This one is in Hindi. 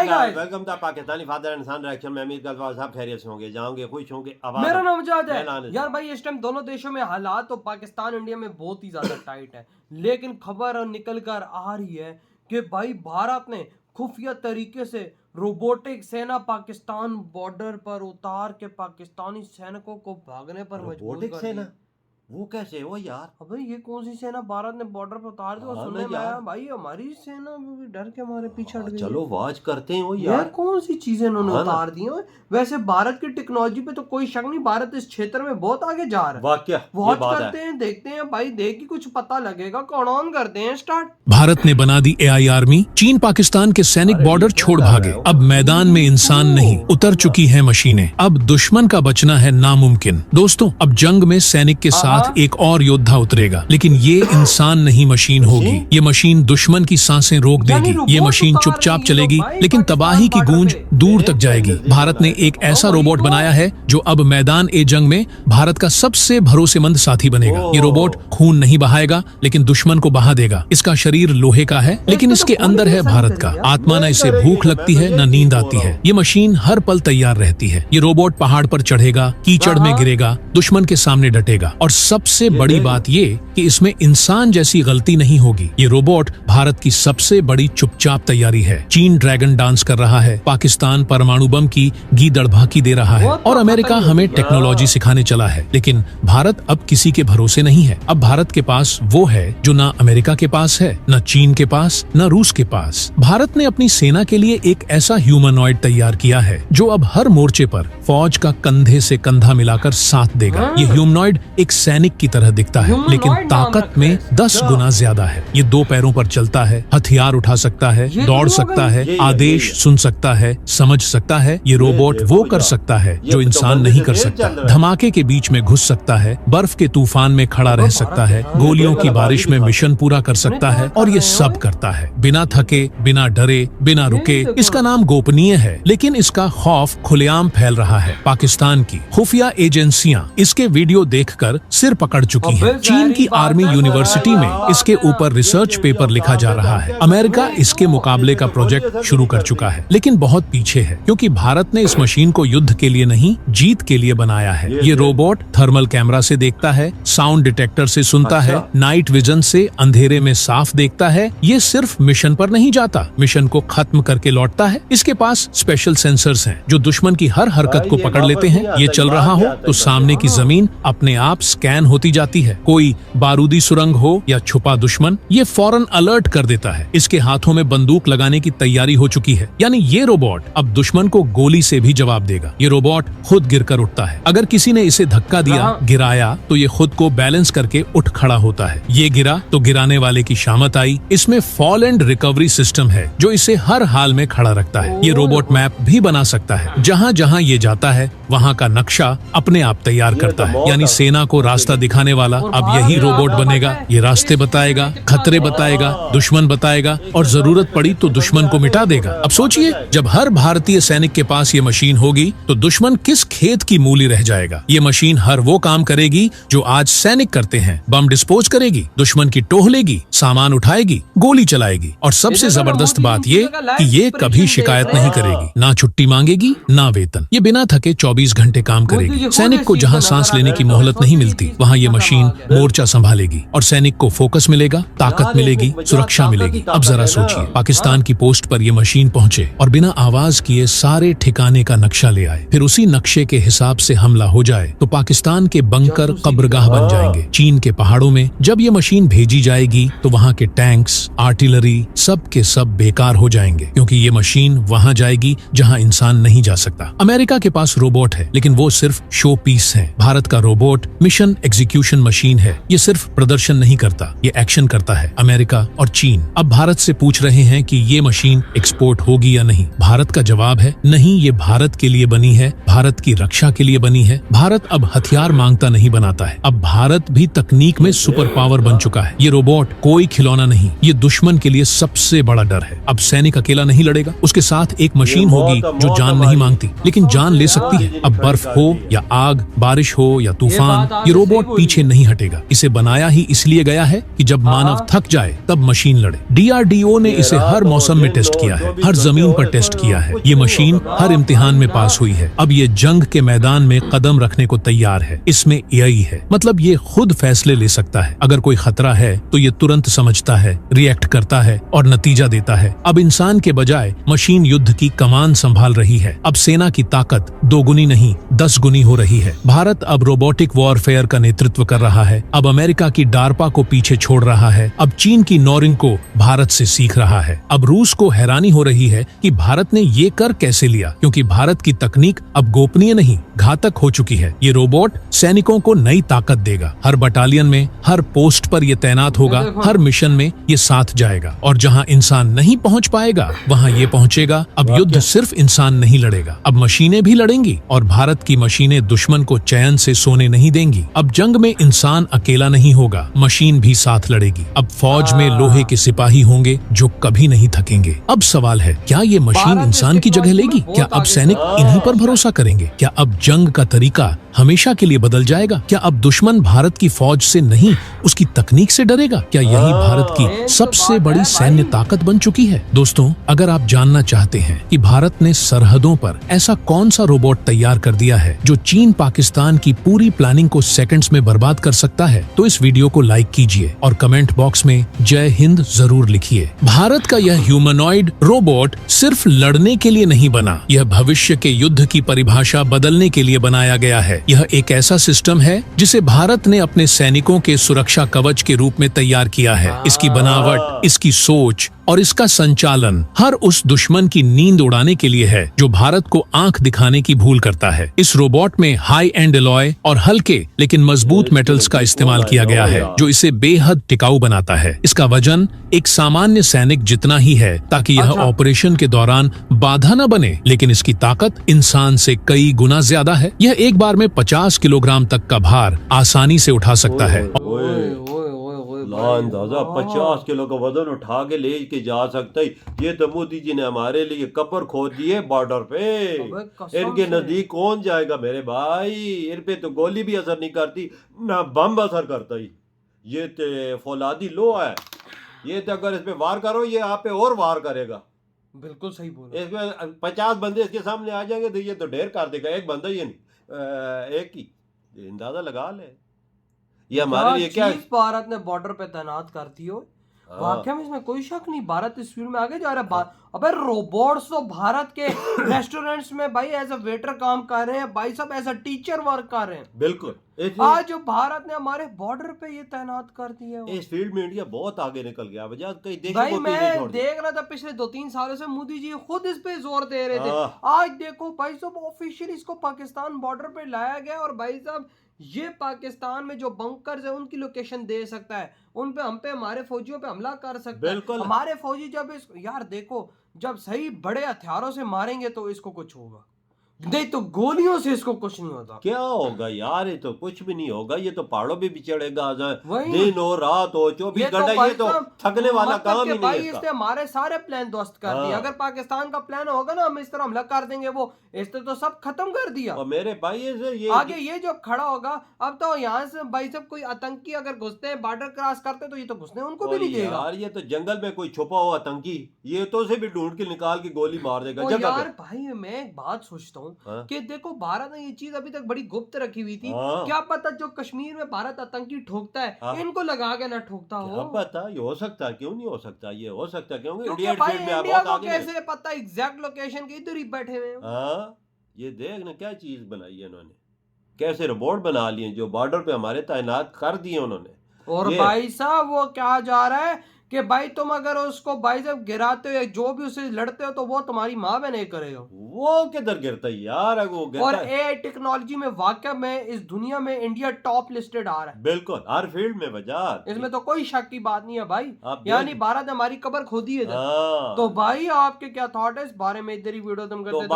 Welcome to Pakistani father and son reaction में। उम्मीद करता हूं सब खैरियत से होंगे, जाओगे खुश होंगे। मेरा नाम मुजाहिद है। यार भाई इस टाइम दोनों देशों में हालात तो पाकिस्तान इंडिया में बहुत ही ज्यादा टाइट है, लेकिन खबर निकल कर आ रही है कि भाई भारत ने खुफिया तरीके से रोबोटिक सेना पाकिस्तान बॉर्डर पर उतार के पाकिस्तानी सैनिकों को भागने पर मजबूर कर दिया। वो कैसे हो यार? अबे ये कौन सी सेना भारत ने बॉर्डर पर उतार दी? सुनने में आया भाई हमारी सेना डर के हमारे पीछे हट गई। चलो वाच करते हैं वो यार कौन सी चीजें इन्होंने उतार दी हैं। वैसे भारत की टेक्नोलॉजी पे तो कोई शक नहीं, भारत इस क्षेत्र में बहुत आगे जा रहा है। वाकया वॉच करते हैं, देखते हैं भाई, देख के कुछ पता लगेगा। कौन ऑन करते हैं स्टार्ट। भारत ने बना दी AI आर्मी, चीन पाकिस्तान के सैनिक बॉर्डर छोड़ भागे। अब मैदान में इंसान नहीं, उतर चुकी है मशीनें। अब दुश्मन का बचना है नामुमकिन। दोस्तों अब जंग में सैनिक के साथ एक और योद्धा उतरेगा, लेकिन ये इंसान नहीं मशीन होगी। ये मशीन दुश्मन की सांसें रोक देगी। ये मशीन चुपचाप चलेगी, लेकिन तबाही की गूंज दूर तक जाएगी। भारत ने एक ऐसा रोबोट बनाया है जो अब मैदान ए जंग में भारत का सबसे भरोसेमंद साथी बनेगा। ये रोबोट खून नहीं बहाएगा, लेकिन दुश्मन को बहा देगा। इसका शरीर लोहे का है, लेकिन इसके अंदर है भारत का आत्मा। न इसे भूख लगती है न नींद आती है। ये मशीन हर पल तैयार रहती है। ये रोबोट पहाड़ पर चढ़ेगा, कीचड़ में गिरेगा, दुश्मन के सामने डटेगा। और सबसे बड़ी बात ये कि इसमें इंसान जैसी गलती नहीं होगी। ये रोबोट भारत की सबसे बड़ी चुपचाप तैयारी है। चीन ड्रैगन डांस कर रहा है, पाकिस्तान परमाणु बम की गीदड़ भाकी दे रहा है, और अमेरिका हमें टेक्नोलॉजी सिखाने चला है। लेकिन भारत अब किसी के भरोसे नहीं है। अब भारत के पास वो है जो ना अमेरिका के पास है, न चीन के पास, न रूस के पास। भारत ने अपनी सेना के लिए एक ऐसा ह्यूमनॉइड तैयार किया है जो अब हर मोर्चे पर फौज का कंधे से कंधा मिलाकर साथ देगा। ये ह्यूमनॉइड एक सैनिक की तरह दिखता है, लेकिन ताकत में 10 गुना ज्यादा है। ये 2 पैरों पर चलता है, हथियार उठा सकता है, दौड़ सकता है, आदेश सुन सकता है, समझ सकता है। ये रोबोट वो कर सकता है जो इंसान नहीं कर सकता। धमाके के बीच में घुस सकता है, बर्फ के तूफान में खड़ा रह सकता है, गोलियों की बारिश में मिशन पूरा कर सकता है, और ये सब करता है बिना थके, बिना डरे, बिना रुके। इसका नाम गोपनीय है, लेकिन इसका खौफ खुलेआम फैल रहा है। पाकिस्तान की खुफिया एजेंसियां इसके वीडियो देखकर सिर पकड़ चुकी हैं। चीन की आर्मी यूनिवर्सिटी में इसके ऊपर रिसर्च पेपर लिखा जा रहा है। अमेरिका इसके मुकाबले का प्रोजेक्ट शुरू कर चुका है, लेकिन बहुत पीछे है, क्योंकि भारत ने इस मशीन को युद्ध के लिए नहीं, जीत के लिए बनाया है। ये रोबोट थर्मल कैमरा से देखता है, साउंड डिटेक्टर से सुनता है, नाइट विजन से अंधेरे में साफ देखता है। ये सिर्फ मिशन पर नहीं जाता, मिशन को खत्म करके लौटता है। इसके पास स्पेशल सेंसर्स हैं जो दुश्मन की हर हरकत को पकड़ लेते हैं। ये चल रहा हो तो सामने की जमीन अपने आप स्कैन होती जाती है। कोई बारूदी सुरंग हो या छुपा दुश्मन, ये फौरन अलर्ट कर देता है। इसके हाथों में बंदूक लगाने की तैयारी हो चुकी है, यानी ये रोबोट अब दुश्मन को गोली से भी जवाब देगा। ये रोबोट खुद गिरकर उठता है। अगर किसी ने इसे धक्का दिया, गिराया, तो ये खुद को बैलेंस करके उठ खड़ा होता है। ये गिरा तो गिराने वाले की शामत आई। इसमें फॉल एंड रिकवरी सिस्टम है जो इसे हर हाल में खड़ा रखता है। ये रोबोट मैप भी बना सकता है। जहाँ जहाँ ये जाता है वहाँ का नक्शा अपने आप तैयार करता है, यानी सेना को रास्ता दिखाने वाला अब यही रोबोट बनेगा। ये रास्ते बताएगा, खतरे बताएगा, दुश्मन बताएगा, और जरूरत पड़ी तो दुश्मन को मिटा देगा। अब सोचिए, जब हर भारतीय सैनिक के पास ये मशीन होगी तो दुश्मन किस खेत की मूली रह जाएगा। ये मशीन हर वो काम करेगी जो आज सैनिक करते हैं। बम डिस्पोज करेगी, दुश्मन की टोह लेगी, सामान उठाएगी, गोली चलाएगी, और सबसे जबरदस्त बात ये कि ये कभी शिकायत नहीं करेगी, ना छुट्टी मांगेगी, ना वेतन। ये बिना थके 24 घंटे काम करेगी। सैनिक को जहाँ सांस लेने की मोहलत नहीं मिलती, वहाँ ये मशीन मोर्चा संभालेगी, और सैनिक को फोकस मिलेगा, ताकत मिलेगी, सुरक्षा मिलेगी। अब जरा सोचिए, पाकिस्तान की पोस्ट पर ये मशीन पहुँचे और बिना आवाज किए सारे ठिकाने का नक्शा ले आए, फिर उसी नक्शे के हिसाब से हमला हो जाए तो पाकिस्तान के बंकर कब्रगाह बन जाएंगे। चीन के पहाड़ों में जब ये मशीन भेजी जाएगी तो वहाँ के टैंक्स, आर्टिलरी सब के सब बेकार हो जाएंगे, क्योंकि ये मशीन वहाँ जाएगी जहाँ इंसान नहीं जा सकता। अमेरिका के पास रोबोट है, लेकिन वो सिर्फ शो पीस है। भारत का रोबोट मिशन एग्जीक्यूशन मशीन है। ये सिर्फ प्रदर्शन नहीं करता, ये एक्शन करता है। अमेरिका और चीन अब भारत से पूछ रहे हैं कि ये मशीन एक्सपोर्ट होगी या नहीं। भारत का जवाब है नहीं, ये भारत के लिए बनी है, भारत की रक्षा के लिए बनी है। भारत अब हथियार मांगता नहीं, बनाता है। अब भारत भी तकनीक में सुपर पावर बन चुका है। ये रोबोट कोई खिलौना नहीं, ये दुश्मन के लिए सबसे बड़ा डर है। अब सैनिक अकेला नहीं लड़ेगा, उसके साथ एक मशीन होगी जो जान नहीं मांगती, लेकिन जान ले सकती है। अब बर्फ हो या आग, बारिश हो या तूफान, ये रोबोट पीछे नहीं हटेगा। इसे बनाया ही इसलिए गया है कि जब मानव थक जाए तब मशीन लड़े। DRDO ने इसे हर मौसम में टेस्ट किया है, हर जमीन पर टेस्ट किया है। ये मशीन हर इम्तिहान में पास हुई है। अब ये जंग के मैदान में कदम रखने को तैयार है। इसमें AI है, मतलब ये खुद फैसले ले सकता है। अगर कोई खतरा है तो ये तुरंत समझता है, रिएक्ट करता है और नतीजा देता है। अब इंसान के बजाय मशीन युद्ध की कमान संभाल रही है। अब सेना की ताकत 2 गुनी नहीं 10 गुनी हो रही है। भारत अब रोबोटिक वॉरफेयर का नेतृत्व कर रहा है। अब अमेरिका की डार्पा को पीछे छोड़ रहा है। अब चीन की नॉरिंग को भारत से सीख रहा है। अब रूस को हैरानी हो रही है कि भारत ने ये कर कैसे लिया, क्योंकि भारत की तकनीक अब गोपनीय नहीं घातक हो चुकी है। ये रोबोट सैनिकों को नई ताकत देगा। हर बटालियन में, हर पोस्ट पर ये तैनात होगा। हर मिशन में ये साथ जाएगा और जहां इंसान नहीं पहुंच पाएगा वहां ये पहुंचेगा। अब युद्ध सिर्फ इंसान नहीं लड़ेगा, अब मशीनें भी लड़ेंगी और भारत की मशीनें दुश्मन को चैन से सोने नहीं देंगी। अब जंग में इंसान अकेला नहीं होगा, मशीन भी साथ लड़ेगी। अब फौज में लोहे के सिपाही होंगे जो कभी नहीं थकेंगे। अब सवाल है, क्या ये मशीन इंसान की जगह लेगी? क्या अब सैनिक इन्हीं पर भरोसा करेंगे? क्या अब जंग का तरीका हमेशा के लिए बदल जाएगा? क्या अब दुश्मन भारत की फौज से नहीं उसकी तकनीक से डरेगा? क्या यही भारत की सबसे बड़ी सैन्य ताकत बन चुकी है? दोस्तों, अगर आप जानना चाहते हैं कि भारत ने सरहदों पर ऐसा कौन सा रोबोट तैयार कर दिया है जो चीन पाकिस्तान की पूरी प्लानिंग को सेकंड्स में बर्बाद कर सकता है, तो इस वीडियो को लाइक कीजिए और कमेंट बॉक्स में जय हिंद जरूर लिखिए। भारत का यह ह्यूमनॉइड रोबोट सिर्फ लड़ने के लिए नहीं बना, यह भविष्य के युद्ध की परिभाषा बदलने के लिए बनाया गया है। यह एक ऐसा सिस्टम है जिसे भारत ने अपने सैनिकों के सुरक्षा कवच के रूप में तैयार किया है। इसकी बनावट, इसकी सोच और इसका संचालन हर उस दुश्मन की नींद उड़ाने के लिए है जो भारत को आंख दिखाने की भूल करता है। इस रोबोट में हाई एंड एलॉय और हल्के लेकिन मजबूत मेटल्स का इस्तेमाल किया गया है जो इसे बेहद टिकाऊ बनाता है। इसका वजन एक सामान्य सैनिक जितना ही है ताकि यह ऑपरेशन के दौरान बाधा न बने, लेकिन इसकी ताकत इंसान से कई गुना ज्यादा है। यह एक बार में 50 किलोग्राम तक का भार आसानी से उठा सकता है। अंदाजा 50 किलो का वजन उठा के ले के जा सकता है। ये तो मोदी जी ने हमारे लिए कब्र खोद दी है बॉर्डर पे। इनके नजदीक कौन जाएगा मेरे भाई? इन पे तो गोली भी असर नहीं करती, ना बम असर करता ही। ये तो फौलादी लो है। ये तो अगर इस पे वार करो ये आप पे और वार करेगा। बिल्कुल सही बोला। इसमें 50 बंदे इसके सामने आ जाएंगे तो ये तो ढेर कर देगा। एक बंदा ये नहीं, एक ही अंदाजा लगा ले। ये हमारे लिए क्या भारत ने बॉर्डर पे तैनात कर दी हो। वाकई में इसमें कोई शक नहीं, भारत इस फील्ड में आगे जा रहा है। अबे रोबोट्स तो भारत के रेस्टोरेंट्स में भाई एज अ वेटर काम कर रहे हैं, भाई सब एज अ टीचर वर्क कर रहे हैं। बिल्कुल। आज जो भारत ने हमारे बॉर्डर पे ये तैनात कर दिया है, इस फील्ड में इंडिया बहुत आगे निकल गया। वजह कई देशों भाई को मैं देख रहा था पिछले 2-3 सालों से मोदी जी खुद इस पे जोर दे रहे थे। आज देखो भाई साहब ऑफिशियल इसको पाकिस्तान बॉर्डर पे लाया गया और भाई साहब ये पाकिस्तान में जो बंकर्स है उनकी लोकेशन दे सकता है, उन पे हम पे हमारे फौजियों पे हमला कर सकता है। हमारे फौजी जब यार देखो जब सही बड़े हथियारों से मारेंगे तो इसको कुछ होगा, नहीं तो गोलियों से इसको कुछ नहीं होता। क्या होगा यार? ये तो कुछ भी नहीं होगा। ये तो पहाड़ों पे भी चढ़ेगा, दिन हो रात हो 24 घंटे। ये तो थकने वाला काम ही नहीं है। इसने हमारे सारे प्लान ध्वस्त कर दिए। अगर पाकिस्तान का प्लान होगा ना हम इस तरह हमला कर देंगे, वो इसने तो सब खत्म कर दिया। और मेरे भाई ये आगे ये जो खड़ा होगा अब तो यहाँ से भाई सब कोई आतंकी अगर घुसते हैं बॉर्डर क्रॉस करते तो ये तो घुसने उनको भी नहीं देगा यार। ये तो जंगल में कोई छुपा हुआ आतंकी ये तो उसे भी ढूंढ के निकाल के गोली मार देगा। यार भाई मैं एक बात सोचता हूँ कि देखो भारत ने ये चीज अभी तक बड़ी गुप्त रखी हुई थी। क्या पता जो कश्मीर में भारत आतंकी ठोकता है इनको लगा के ना ठोकता हो। क्या पता, ये हो सकता है, क्यों नहीं हो सकता? ये हो सकता है, क्योंकि इंडिया को कैसे पता एग्जैक्ट लोकेशन की? इधर ही बैठे हुए हैं। ये देख ना क्या चीज बनाई है इन्होंने, कैसे रोबोट बना लिए जो बॉर्डर पे हमारे तैनात कर दिए उन्होंने। और भाई साहब वो क्या जा रहा है कि भाई तुम अगर उसको भाई जब गिराते हो या जो भी उसे लड़ते हो तो वो तुम्हारी माँ में नहीं करेगा। वो किधर गिरता है यार? वो गिरता। और एआई टेक्नोलॉजी में वाकई में इस दुनिया में इंडिया टॉप लिस्टेड आ रहा है। बिल्कुल हर फील्ड में वजह, इसमें तो कोई शक की बात नहीं है भाई। यानी भारत ने हमारी कब्र खोदी है। तो भाई आपके क्या थॉट है इस बारे में? इधर ही वीडियो तुम करते